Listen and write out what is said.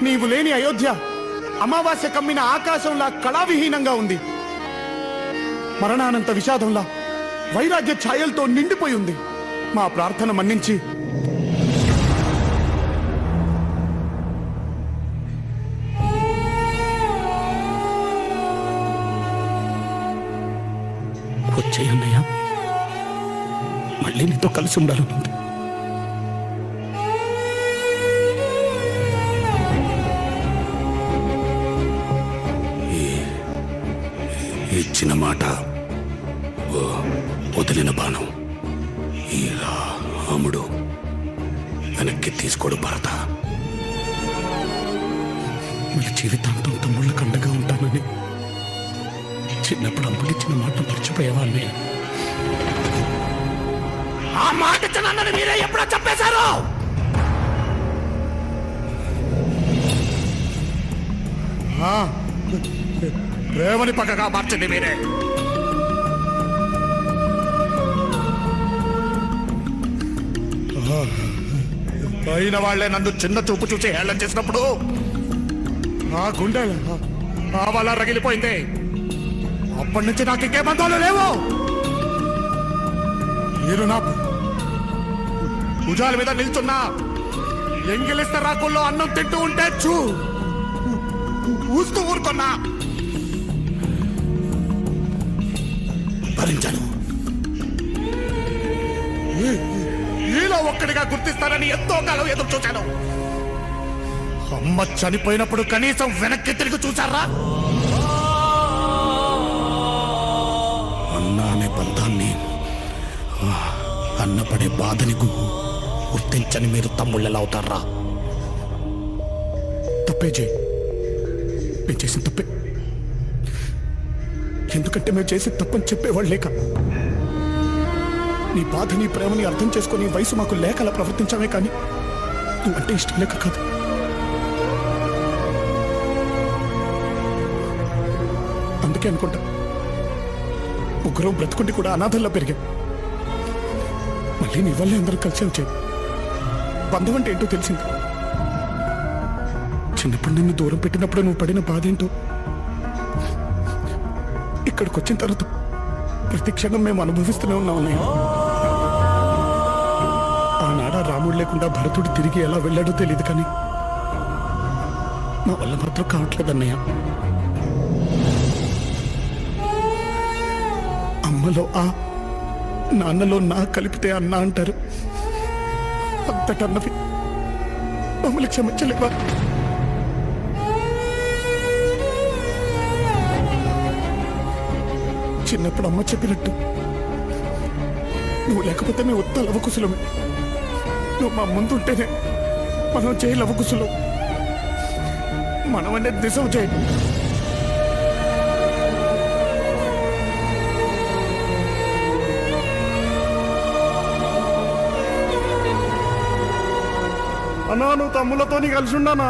నీవు లేని అయోధ్య అమావాస్య కమ్మిన ఆకాశంలా కళావిహీనంగా ఉంది. మరణానంత విషాదంలా వైరాగ్య ఛాయలతో నిండిపోయి ఉంది. మా ప్రార్థన మన్నించి వచ్చేయన్నయ్య, మళ్ళీ నీతో కలిసి ఉండాలనుంది. ఇచ్చిన మాట వదిలిన బాణం ఈ రాముడు వెనక్కి తీసుకోడు భరత. మళ్ళీ జీవితాంతం తమ్ముళ్ళకు అండగా ఉంటానని చిన్నప్పుడు అమ్మకిచ్చిన మాట మర్చిపోయేవాడిని. ఆ మాట ఇచ్చినన్నది మీరే ఎప్పుడో చెప్పేశారు. ప్రేమని పక్కగా మార్చింది మీరే. అయిన వాళ్లే నన్ను చిన్న చూపు చూసి హేళన చేసినప్పుడు ఆ గుండె ఆ వల్ల రగిలిపోయింది. అప్పటి నుంచి నాకు ఇంకే బంధాలు లేవు. మీరు నా భుజాల మీద నిల్చున్నా ఎంగిలిస్తే రాకుల్లో అన్నం తింటూ ఉంటే ఊస్తూ ఊరుకున్నా భరించాను. ఈలో ఒక్కడిగా గుర్తిస్తానని ఎంతో కాలం ఎదురు చూశాను. అమ్మ చనిపోయినప్పుడు కనీసం వెనక్కి తిరిగి చూశారా? అన్న అనే బంధాన్ని, అన్నపడే బాధని గుర్తించని మీరు తమ్ముళ్ళెలా అవుతారా? తప్పే జై, నేను చేసిన తప్పే. ఎందుకంటే మేము చేసి తప్పని చెప్పేవాళ్ళు లేక, నీ బాధ నీ ప్రేమని అర్థం చేసుకుని వయసు మాకు లేక అలా ప్రవర్తించామే, కానీ నువ్వంటే ఇష్టం లేక కాదు. అందుకే అనుకుంటా ముగ్గురం బ్రతుకుంటే కూడా అనాథల్లో పెరిగాం. మళ్ళీ నీ వల్లే అందరూ కలిసి వచ్చాయి. బంధం అంటే ఏంటో తెలిసింది. చిన్నప్పుడు నిన్ను దూరం పెట్టినప్పుడు నువ్వు పడిన బాధ ఏంటో ఇక్కడికి వచ్చిన తర్వాత ప్రతి క్షణం మేము అనుభవిస్తూనే ఉన్నాం అన్నయ్య. ఆనాడ రాముడు లేకుండా భరతుడు తిరిగి ఎలా వెళ్ళాడో తెలియదు, కానీ మా వల్ల మాత్రం కావట్లేదు అన్నయ్య. అమ్మలో ఆ, నాన్నలో నా కలిపితే అన్న అంటారు. అంతటన్నవి మమ్మల్ని క్షమించలేవా? చిన్నప్పుడు అమ్మ చెప్పినట్టు నువ్వు లేకపోతే మేము ఉత్త లవకుశలమే. నువ్వు మా ముందుంటేనే మనం చేయి లవకుశలం. మనం అనేది నిజం చేయండి. అన్నా, నువ్వు తమ్ముళ్ళతో కలిసి ఉన్నానా?